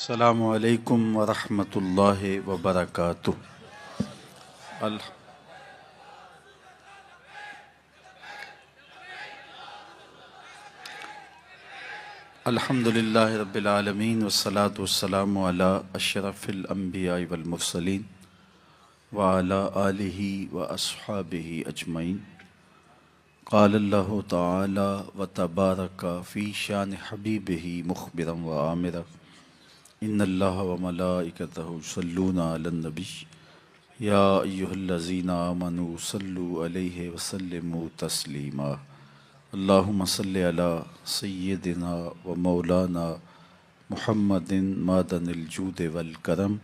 السلام علیکم ورحمۃ اللہ وبرکاتہ۔ ال- الحمد للہ رب العالمین والصلاة والسلام علی اشرف الانبیاء والمرسلین وعلی آلہ واصحابہ اجمعین۔ قال اللہ تعالی وتبارک فی شان حبیبہ مخبرا وآمرا ان اللہ وملائکتہ یصلون علی النبی یا ایہا الذین آمنوا صلوا علیہ وسلموا تسلیما۔ اللہم صلی علی سیدنا و مولانا محمد معدن الجود والکرم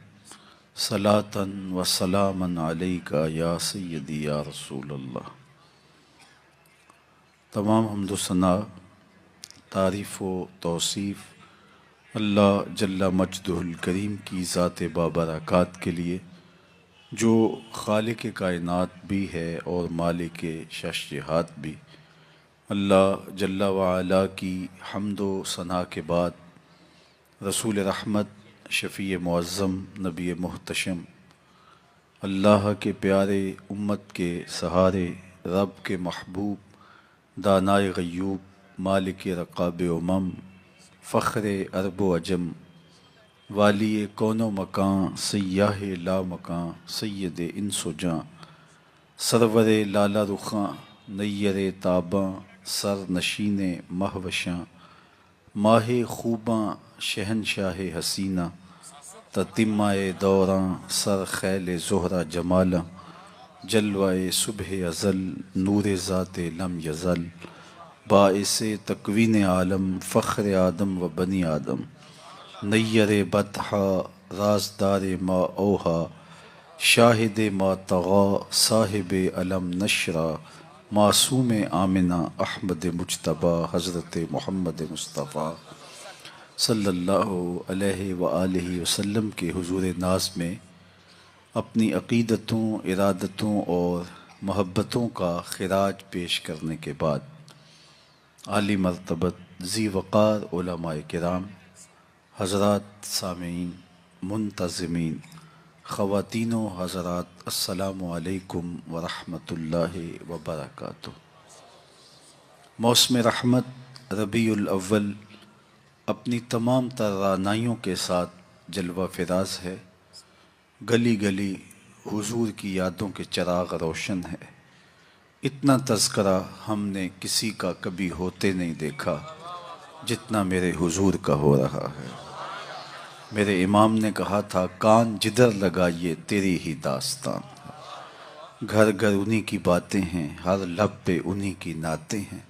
صلاۃ و سلاما علیک یا سیدی یا رسول اللہ۔ تمام حمد و ثنا، تعریف و توصیف اللہ جل مجدہ الکریم کی ذات بابرکات کے لیے، جو خالق کائنات بھی ہے اور مالک ششہات بھی۔ اللہ جل وعلا کی حمد و ثنا کے بعد رسول رحمت، شفیع معظم، نبی محتشم، اللہ کے پیارے، امت کے سہارے، رب کے محبوب، دانائے غیوب، مالک رقاب امم، فخر عرب و عجم، والی کون و مکان، سیاہ لا مکان، سید انس و جاں، سرور لالا رخاں، نیر تاباں، سر نشین مہوشاں، ماہ خوباں، شہنشاہ حسینہ، تتمہ دوراں، سر خیل زہرہ جمالاں، جلوہ صبح ازل، نور ذات لم یزل، باعث تکوین عالم، فخر آدم و بنی آدم، نیر بطحا، رازدار ما اوہا، شاہد ما طغا، صاحب علم نشرا، معصوم آمنہ، احمد مجتبیٰ، حضرت محمد مصطفیٰ صلی اللہ علیہ وآلہ وسلم کے حضور ناز میں اپنی عقیدتوں، ارادتوں اور محبتوں کا خراج پیش کرنے کے بعد، عالی مرتبت ذی وقار علماء کرام، حضرات سامعین، منتظمین، خواتین و حضرات، السلام علیکم ورحمۃ اللہ وبرکاتہ۔ موسم رحمت ربیع الاول اپنی تمام تر رعنائیوں کے ساتھ جلوہ فراز ہے۔ گلی گلی حضور کی یادوں کے چراغ روشن ہے۔ اتنا تذکرہ ہم نے کسی کا کبھی ہوتے نہیں دیکھا جتنا میرے حضور کا ہو رہا ہے۔ میرے امام نے کہا تھا، کان جدھر لگائیے تیری ہی داستان، گھر گھر انہی کی باتیں ہیں، ہر لب پہ انہی کی نعتیں ہیں۔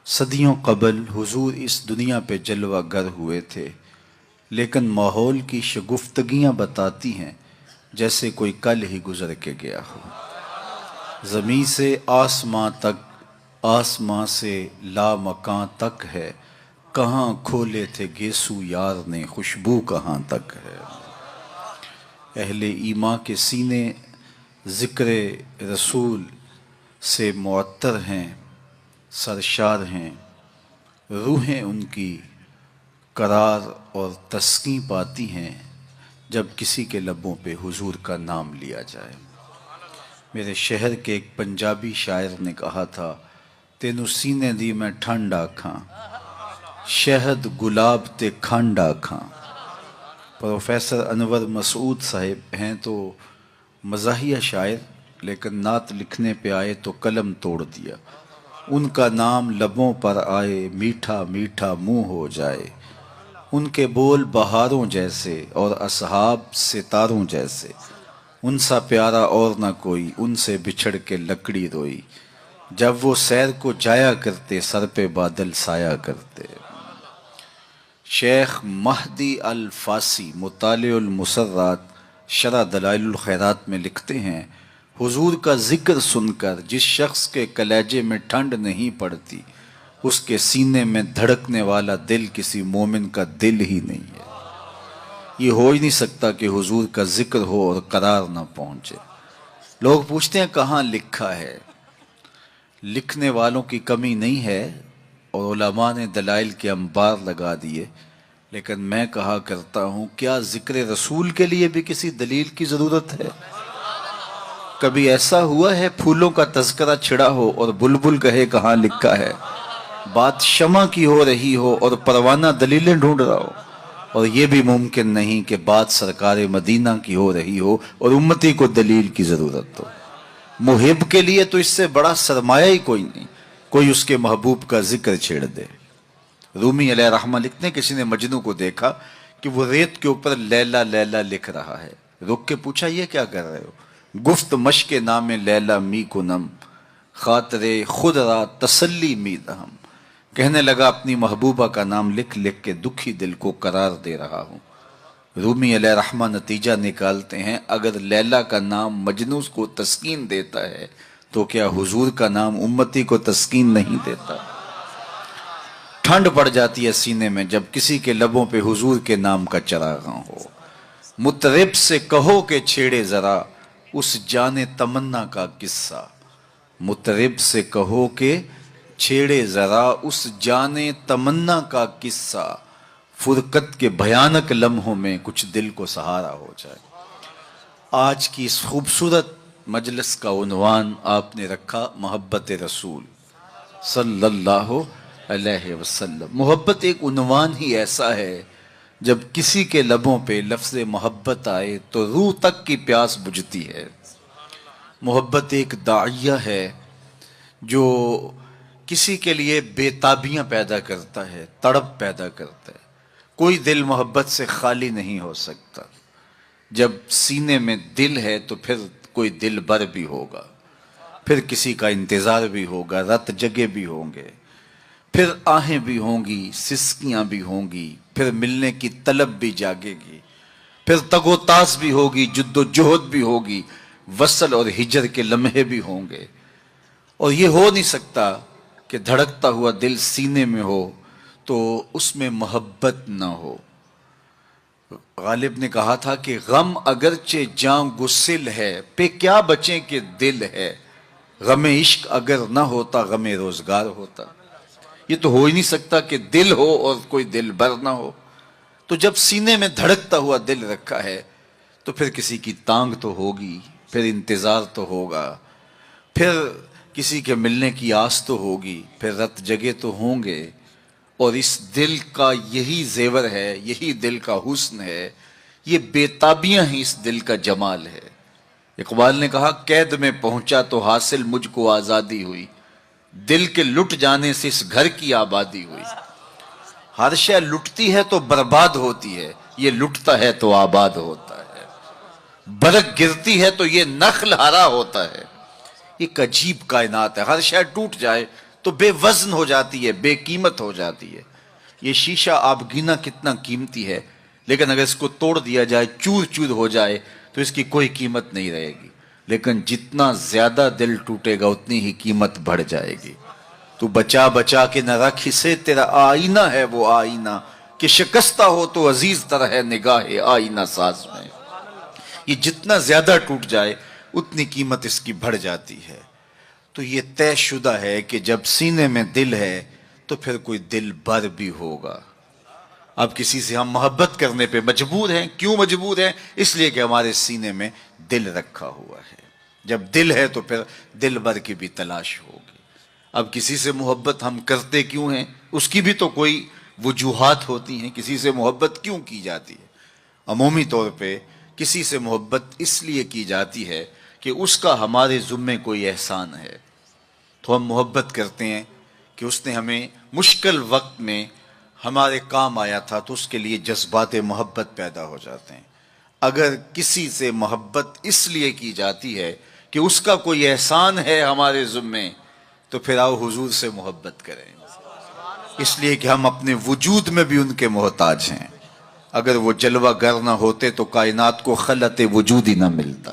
صدیوں قبل حضور اس دنیا پہ جلوہ گر ہوئے تھے، لیکن ماحول کی شگفتگیاں بتاتی ہیں جیسے کوئی کل ہی گزر کے گیا ہو۔ زمیں سے آسماں تک، آسماں سے لامکاں تک ہے، کہاں کھولے تھے گیسو یار نے، خوشبو کہاں تک ہے۔ اہل ایمان کے سینے ذکر رسول سے معطر ہیں، سرشار ہیں، روحیں ان کی قرار اور تسکین پاتی ہیں جب کسی کے لبوں پہ حضور کا نام لیا جائے۔ میرے شہر کے ایک پنجابی شاعر نے کہا تھا، تینوں سینے دی میں ٹھنڈ آکھاں، شہد گلاب تے کھنڈ آکھاں۔ پروفیسر انور مسعود صاحب ہیں تو مزاحیہ شاعر، لیکن نعت لکھنے پہ آئے تو قلم توڑ دیا۔ ان کا نام لبوں پر آئے، میٹھا میٹھا منہ ہو جائے، ان کے بول بہاروں جیسے اور اصحاب ستاروں جیسے، ان سا پیارا اور نہ کوئی، ان سے بچھڑ کے لکڑی روئی، جب وہ سیر کو جایا کرتے سر پہ بادل سایا کرتے۔ شیخ مہدی الفاسی مطالع المسرات شرح دلائل الخیرات میں لکھتے ہیں، حضور کا ذکر سن کر جس شخص کے کلیجے میں ٹھنڈ نہیں پڑتی، اس کے سینے میں دھڑکنے والا دل کسی مومن کا دل ہی نہیں ہے۔ یہ ہو ہی نہیں سکتا کہ حضور کا ذکر ہو اور قرار نہ پہنچے۔ لوگ پوچھتے ہیں کہاں لکھا ہے؟ لکھنے والوں کی کمی نہیں ہے، اور علماء نے دلائل کے انبار لگا دیے، لیکن میں کہا کرتا ہوں کیا ذکر رسول کے لیے بھی کسی دلیل کی ضرورت ہے؟ کبھی ایسا ہوا ہے پھولوں کا تذکرہ چھڑا ہو اور بلبل کہے کہاں لکھا ہے؟ بات شمع کی ہو رہی ہو اور پروانہ دلیلیں ڈھونڈ رہا ہو، اور یہ بھی ممکن نہیں کہ بات سرکار مدینہ کی ہو رہی ہو اور امتی کو دلیل کی ضرورت ہو۔ محب کے لیے تو اس سے بڑا سرمایہ ہی کوئی نہیں، کوئی اس کے محبوب کا ذکر چھیڑ دے۔ رومی علیہ رحمہ لکھتے ہیں کسی نے مجنو کو دیکھا کہ وہ ریت کے اوپر لیلا لیلا لکھ رہا ہے، رک کے پوچھا یہ کیا کر رہے ہو؟ گفت مشق نام لیلا می کنم، خاطر خود را تسلی می دہم۔ کہنے لگا اپنی محبوبہ کا نام لکھ لکھ کے دکھی دل کو قرار دے رہا ہوں۔ رومی علیہ رحمہ نتیجہ نکالتے ہیں اگر لیلا کا نام مجنو کو تسکین دیتا ہے تو کیا حضور کا نام امتی کو تسکین نہیں دیتا؟ ٹھنڈ پڑ جاتی ہے سینے میں جب کسی کے لبوں پہ حضور کے نام کا چراغاں ہو۔ مطرب سے کہو کہ چھیڑے ذرا اس جان تمنا کا قصہ، مطرب سے کہو کہ چھیڑے ذرا اس جان تمنا کا قصہ، فرقت کے بھیانک لمحوں میں کچھ دل کو سہارا ہو جائے۔ آج کی اس خوبصورت مجلس کا عنوان آپ نے رکھا محبت رسول صلی اللہ علیہ وسلم۔ محبت ایک عنوان ہی ایسا ہے جب کسی کے لبوں پہ لفظ محبت آئے تو روح تک کی پیاس بجھتی ہے۔ محبت ایک داعیہ ہے جو کسی کے لیے بے تابیاں پیدا کرتا ہے، تڑپ پیدا کرتا ہے۔ کوئی دل محبت سے خالی نہیں ہو سکتا۔ جب سینے میں دل ہے تو پھر کوئی دل بر بھی ہوگا، پھر کسی کا انتظار بھی ہوگا، رت جگے بھی ہوں گے، پھر آہیں بھی ہوں گی، سسکیاں بھی ہوں گی، پھر ملنے کی طلب بھی جاگے گی، پھر تگ و تاس بھی ہوگی، جد و جہد بھی ہوگی، وصل اور ہجر کے لمحے بھی ہوں گے۔ اور یہ ہو نہیں سکتا کہ دھڑکتا ہوا دل سینے میں ہو تو اس میں محبت نہ ہو۔ غالب نے کہا تھا کہ غم اگرچہ جاں گسل ہے، پہ کیا بچیں کہ دل ہے، غم عشق اگر نہ ہوتا غم روزگار ہوتا۔ یہ تو ہو ہی نہیں سکتا کہ دل ہو اور کوئی دل بر نہ ہو۔ تو جب سینے میں دھڑکتا ہوا دل رکھا ہے تو پھر کسی کی تانگ تو ہوگی، پھر انتظار تو ہوگا، پھر کسی کے ملنے کی آس تو ہوگی، پھر رت جگے تو ہوں گے۔ اور اس دل کا یہی زیور ہے، یہی دل کا حسن ہے، یہ بے تابیاں ہی اس دل کا جمال ہے۔ اقبال نے کہا قید میں پہنچا تو حاصل مجھ کو آزادی ہوئی، دل کے لٹ جانے سے اس گھر کی آبادی ہوئی۔ ہر شے لٹتی ہے تو برباد ہوتی ہے، یہ لٹتا ہے تو آباد ہوتا ہے۔ برگ گرتی ہے تو یہ نخل ہرا ہوتا ہے۔ ایک عجیب کائنات ہے، ہر شے ٹوٹ جائے تو بے وزن ہو جاتی ہے، بے قیمت ہو جاتی ہے۔ یہ شیشہ آبگینہ کتنا قیمتی ہے، لیکن اگر اس کو توڑ دیا جائے، چور چور ہو جائے تو اس کی کوئی قیمت نہیں رہے گی۔ لیکن جتنا زیادہ دل ٹوٹے گا اتنی ہی قیمت بڑھ جائے گی۔ تو بچا بچا کے نہ رکھ اسے، تیرا آئینہ ہے وہ آئینہ، کہ شکستہ ہو تو عزیز تر ہے نگاہ آئینہ ساز میں۔ یہ جتنا زیادہ ٹوٹ جائے اتنی قیمت اس کی بڑھ جاتی ہے۔ تو یہ طے شدہ ہے کہ جب سینے میں دل ہے تو پھر کوئی دل بر بھی ہوگا۔ اب کسی سے ہم محبت کرنے پہ مجبور ہیں، کیوں مجبور ہیں؟ اس لیے کہ ہمارے سینے میں دل رکھا ہوا ہے۔ جب دل ہے تو پھر دل بر کی بھی تلاش ہوگی۔ اب کسی سے محبت ہم کرتے کیوں ہیں؟ اس کی بھی تو کوئی وجوہات ہوتی ہیں، کسی سے محبت کیوں کی جاتی ہے؟ عمومی طور پہ کسی سے محبت اس لیے کی جاتی ہے کہ اس کا ہمارے ذمے کوئی احسان ہے، تو ہم محبت کرتے ہیں کہ اس نے ہمیں مشکل وقت میں ہمارے کام آیا تھا، تو اس کے لیے جذبات محبت پیدا ہو جاتے ہیں۔ اگر کسی سے محبت اس لیے کی جاتی ہے کہ اس کا کوئی احسان ہے ہمارے ذمے، تو پھر آؤ حضور سے محبت کریں، اس لیے کہ ہم اپنے وجود میں بھی ان کے محتاج ہیں۔ اگر وہ جلوہ گر نہ ہوتے تو کائنات کو خلعت وجود ہی نہ ملتا،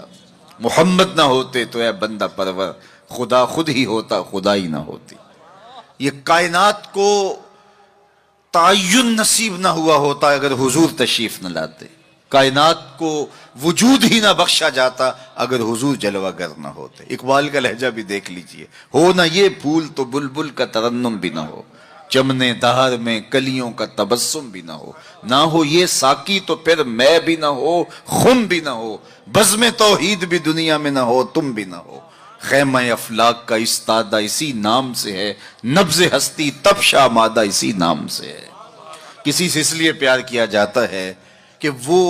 محمد نہ ہوتے تو اے بندہ پرور خدا خود ہی ہوتا، خدا ہی نہ ہوتی۔ یہ کائنات کو تعین نصیب نہ ہوا ہوتا اگر حضور تشریف نہ لاتے، کائنات کو وجود ہی نہ بخشا جاتا اگر حضور جلوہ گر نہ ہوتے۔ اقبال کا لہجہ بھی دیکھ لیجئے، ہو نہ یہ پھول تو بلبل کا ترنم بھی نہ ہو، چمنے دہر میں کلیوں کا تبسم بھی نہ ہو یہ ساقی تو پھر میں بھی نہ ہو، خم بھی نہ ہو، بزم توحید بھی دنیا میں نہ ہو، تم بھی نہ ہو۔ خیمہ افلاک کا استادہ اسی نام سے ہے، نبض ہستی تب شامادہ اسی نام سے ہے۔ کسی سے اس لیے پیار کیا جاتا ہے کہ وہ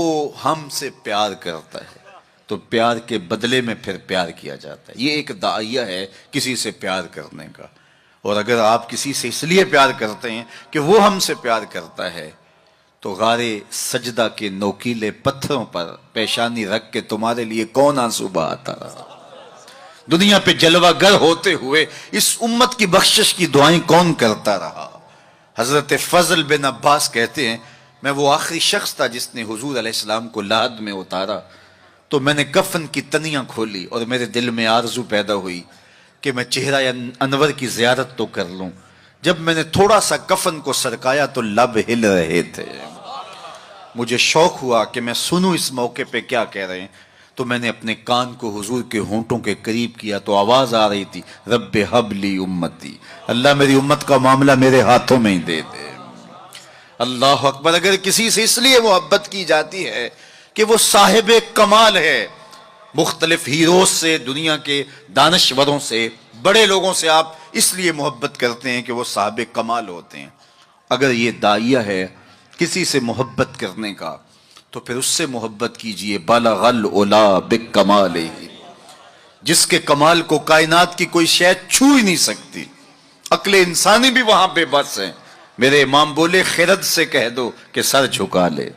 ہم سے پیار کرتا ہے، تو پیار کے بدلے میں پھر پیار کیا جاتا ہے۔ یہ ایک داعیہ ہے کسی سے پیار کرنے کا۔ اور اگر آپ کسی سے اس لیے پیار کرتے ہیں کہ وہ ہم سے پیار کرتا ہے، تو غار سجدہ کے نوکیلے پتھروں پر پیشانی رکھ کے تمہارے لیے کون آنسو بہاتا رہا؟ دنیا پہ جلوہ گر ہوتے ہوئے اس امت کی بخشش کی دعائیں کون کرتا رہا؟ حضرت فضل بن عباس کہتے ہیں میں وہ آخری شخص تھا جس نے حضور علیہ السلام کو لحد میں اتارا، تو میں نے کفن کی تنیاں کھولی اور میرے دل میں آرزو پیدا ہوئی کہ میں چہرہ انور کی زیارت تو کر لوں۔ جب میں نے تھوڑا سا کفن کو سرکایا تو لب ہل رہے تھے۔ مجھے شوق ہوا کہ میں سنوں اس موقع پہ کیا کہہ رہے ہیں، تو میں نے اپنے کان کو حضور کے ہونٹوں کے قریب کیا تو آواز آ رہی تھی، رب حب لی امتی، اللہ میری امت کا معاملہ میرے ہاتھوں میں ہی دے دے۔ اللہ اکبر۔ اگر کسی سے اس لیے محبت کی جاتی ہے کہ وہ صاحب کمال ہے، مختلف ہیروز سے، دنیا کے دانشوروں سے، بڑے لوگوں سے آپ اس لیے محبت کرتے ہیں کہ وہ صاحب کمال ہوتے ہیں۔ اگر یہ داعیہ ہے کسی سے محبت کرنے کا، تو پھر اس سے محبت کیجئے۔ بالغ العلا بکمالہ، جس کے کمال کو کائنات کی کوئی شے چھو ہی نہیں سکتی، عقل انسانی بھی وہاں بے بس ہے۔ میرے امام بولے خرد سے کہہ دو کہ سر جھکا لے،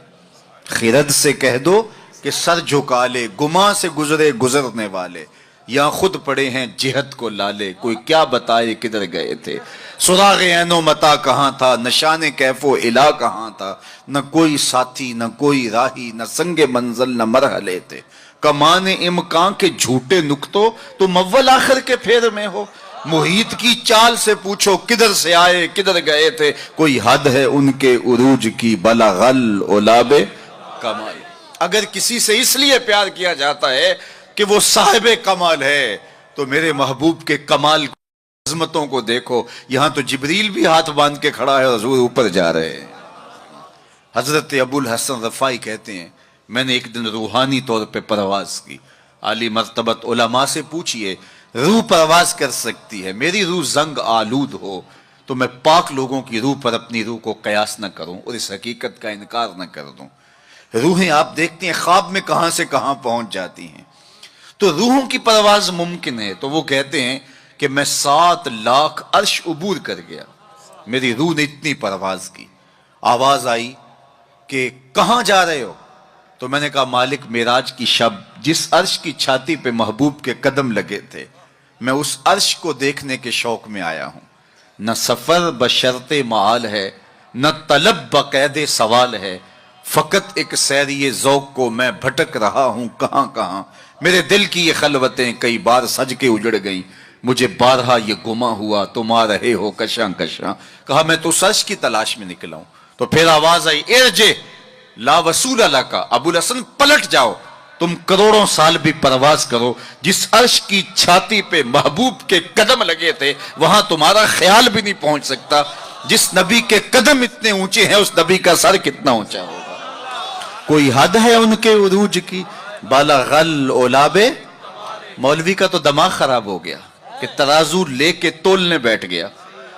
خرد سے کہہ دو کہ سر جھکا لے، گماں سے گزرے گزرنے والے، یا خود پڑے ہیں جہت کو لالے، کوئی کیا بتائے کدھر گئے تھے، سراغ عین و متا کہاں تھا، نشان کیف و الہ کہاں تھا، نہ کوئی ساتھی نہ کوئی راہی، نہ سنگ منزل نہ مرحلے تھے، کمان امکان کے جھوٹے نکتوں تم اول آخر کے پھیر میں ہو، محیط کی چال سے پوچھو کدھر سے آئے کدھر گئے تھے، کوئی حد ہے ان کے عروج کی، بلغ العلا بکمال۔ اگر کسی سے اس لیے پیار کیا جاتا ہے کہ وہ صاحب کمال ہے، تو میرے محبوب کے کمال عظمتوں کو دیکھو۔ یہاں تو جبریل بھی ہاتھ باندھ کے کھڑا ہے اور حضور اوپر جا رہے ہیں۔ حضرت ابو الحسن رفاعی کہتے ہیں میں نے ایک دن روحانی طور پہ پرواز کی۔ عالی مرتبت علماء سے پوچھئے روح پرواز کر سکتی ہے، میری روح زنگ آلود ہو تو میں پاک لوگوں کی روح پر اپنی روح کو قیاس نہ کروں اور اس حقیقت کا انکار نہ کر دوں۔ روحیں آپ دیکھتے ہیں خواب میں کہاں سے کہاں پہنچ جاتی ہیں، تو روحوں کی پرواز ممکن ہے۔ تو وہ کہتے ہیں کہ میں 7 لاکھ عرش عبور کر گیا، میری روح نے اتنی پرواز کی۔ آواز آئی کہ کہاں جا رہے ہو؟ تو میں نے کہا مالک معراج کی شب جس عرش کی چھاتی پہ محبوب کے قدم لگے تھے، میں اس عرش کو دیکھنے کے شوق میں آیا ہوں۔ نہ سفر بشرط معال ہے، نہ طلب بقید سوال ہے، فقط ایک سیری ذوق کو میں بھٹک رہا ہوں کہاں کہاں۔ میرے دل کی یہ خلوتیں کئی بار سج کے اجڑ گئیں، مجھے بارہا یہ گما ہوا تم آ رہے ہو کشاں کشاں۔ کہا میں تو سچ کی تلاش میں نکلا ہوں۔ تو پھر آواز آئی ارجع لا وصول لک، ابو الحسن پلٹ جاؤ، تم کروڑوں سال بھی پرواز کرو، جس عرش کی چھاتی پہ محبوب کے قدم لگے تھے وہاں تمہارا خیال بھی نہیں پہنچ سکتا۔ جس نبی کے قدم اتنے اونچے ہیں اس نبی کا سر کتنا اونچا ہوگا۔ کوئی حد ہے ان کے عروج کی، بالغ العلا بکمال۔ مولوی کا تو دماغ خراب ہو گیا کہ ترازو لے کے تولنے بیٹھ گیا،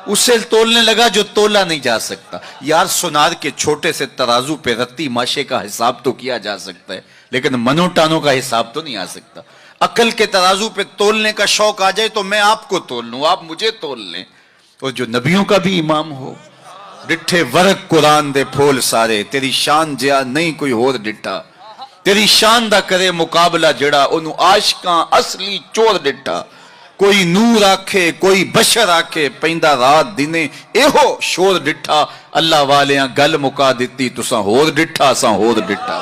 اسے تولنے لگا جو تولا نہیں جا سکتا۔ یار سونار کے چھوٹے سے ترازو پہ رتی ماشے کا حساب تو کیا جا سکتا ہے، لیکن منو ٹانوں کا حساب تو نہیں آ سکتا۔ عقل کے ترازو پہ تولنے کا شوق آ جائے تو میں آپ کو تول لوں، آپ مجھے تول لیں۔ اور جو نبیوں کا بھی امام ہو، ڈٹھے ورق قرآن دے پھول سارے، تیری شان جیا نہیں کوئی ہور ڈٹھا، تیری شان دا کرے مقابلہ جڑا انہوں عاشقاں اصلی چور ڈٹھا۔ کوئی نور آکھے کوئی بشر آکھے، پیندہ رات دینے ایہو شور ڈٹھا، اللہ والیاں گل مکا دیتی تساں ہور ڈٹھا ساں ہور ڈٹھا۔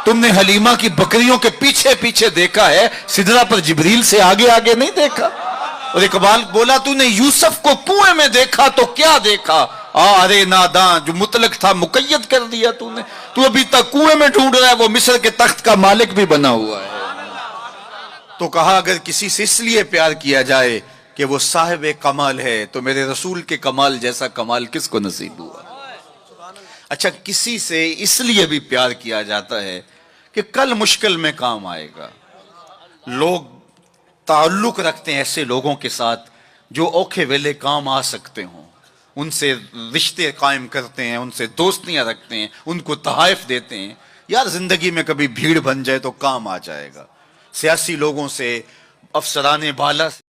تم نے حلیمہ کی بکریوں کے پیچھے پیچھے دیکھا ہے، سدرہ پر جبریل سے آگے آگے نہیں دیکھا۔ اور اقبال بولا تو نے یوسف کو کنویں میں دیکھا تو کیا دیکھا، ارے ناداں جو مطلق تھا مقید کر دیا تو نے، تو ابھی تک کنویں میں ڈھونڈ رہا ہے، وہ مصر کے تخت کا مالک بھی بنا ہوا ہے۔ تو کہا اگر کسی سے اس لیے پیار کیا جائے کہ وہ صاحب کمال ہے، تو میرے رسول کے کمال جیسا کمال کس کو نصیب ہوا؟ اچھا، کسی سے اس لیے بھی پیار کیا جاتا ہے کہ کل مشکل میں کام آئے گا. لوگ تعلق رکھتے ہیں ایسے لوگوں کے ساتھ جو اوکھے ویلے کام آ سکتے ہوں، ان سے رشتے قائم کرتے ہیں، ان سے دوستیاں رکھتے ہیں، ان کو تحائف دیتے ہیں. یار زندگی میں کبھی بھیڑ بن جائے تو کام آ جائے گا. سیاسی لوگوں سے، افسران بالا سے